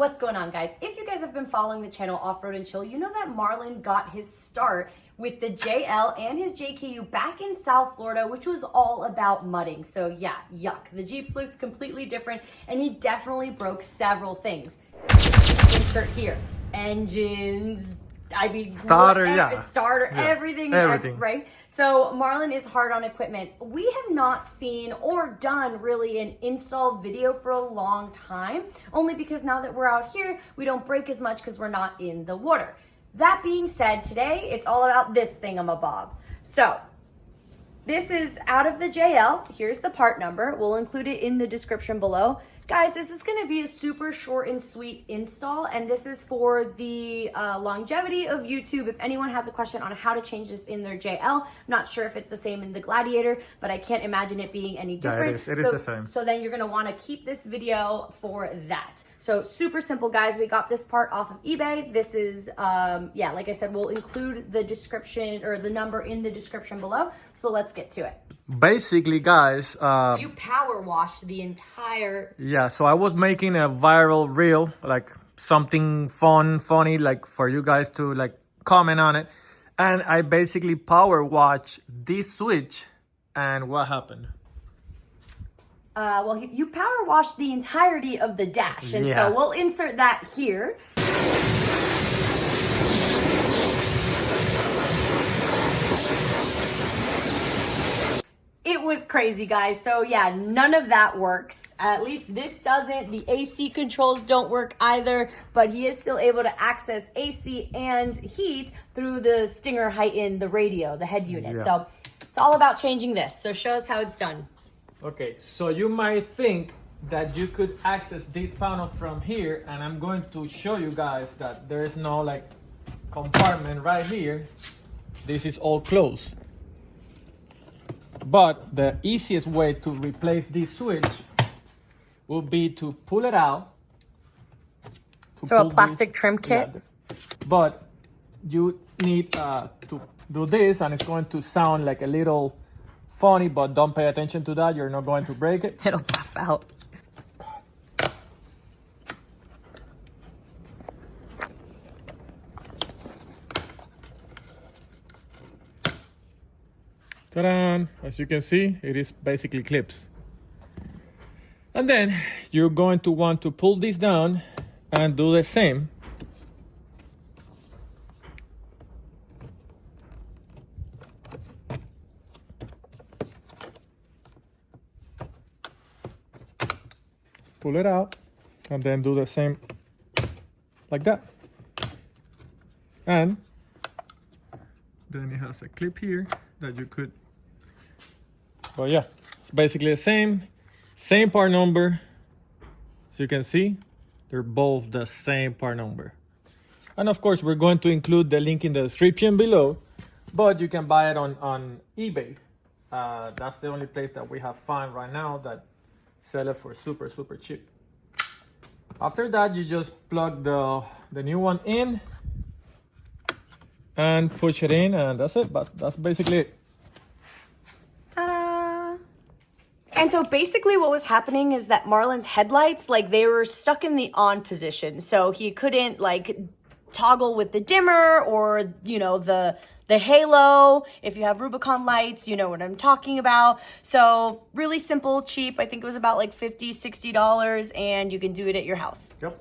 What's going on, guys? If you guys have been following the channel Off-Road and Chill, you know that Marlon got his start with the JL and his JKU back in South Florida, which was all about mudding. So yeah, yuck. The Jeeps looked completely different, and he definitely broke several things. Insert here. Engines, starter, everything, right? So Marlon is hard on equipment. We have not seen or done really an install video for a long time, only because now that we're out here, we don't break as much because we're not in the water. That being said, today it's all about this thingamabob. So this is out of the JL. Here's the part number. We'll include it in the description below. Guys, this is going to be a super short and sweet install, and this is for the longevity of YouTube. If anyone has a question on how to change this in their JL, I'm not sure if it's the same in the Gladiator, but I can't imagine it being any different. Yeah, it is the same. So then you're going to want to keep this video for that. So super simple, guys. We got this part off of eBay. This is, yeah, like I said, we'll include the description or the number in the description below. So let's get to it. Basically, guys, you power wash the entire... Yeah, so I was making a viral reel, like something funny, like for you guys to like comment on it. And I basically power wash this switch, and what happened? Well, you power wash the entirety of the dash, and so we'll insert that here. It was crazy, guys. So yeah, none of that works. At least this doesn't. The AC controls don't work either, but he is still able to access AC and heat through the Stinger Heighten, the radio, the head unit. Yeah. So it's all about changing this. So show us how it's done. Okay, so you might think that you could access this panel from here, and I'm going to show you guys that there is no like compartment right here. This is all closed. But the easiest way to replace this switch will be to pull it out. So a plastic trim kit? Yeah. But you need to do this, and it's going to sound like a little funny, but don't pay attention to that. You're not going to break it. It'll puff out. Ta-da! As you can see, it is basically clips. And then you're going to want to pull this down and do the same. Pull it out and then do the same like that. And then it has a clip here that you could, but yeah, it's basically the same part number. So you can see they're both the same part number. And of course, we're going to include the link in the description below, but you can buy it on eBay. That's the only place that we have found right now that sell it for super cheap. After that, you just plug the new one in and push it in, and that's it. But that's basically it. Ta-da! And so basically what was happening is that Marlon's headlights, like they were stuck in the on position. So he couldn't like toggle with the dimmer or, you know, the halo. If you have Rubicon lights, you know what I'm talking about. So really simple, cheap. I think it was about like $50, $60, and you can do it at your house. Yep.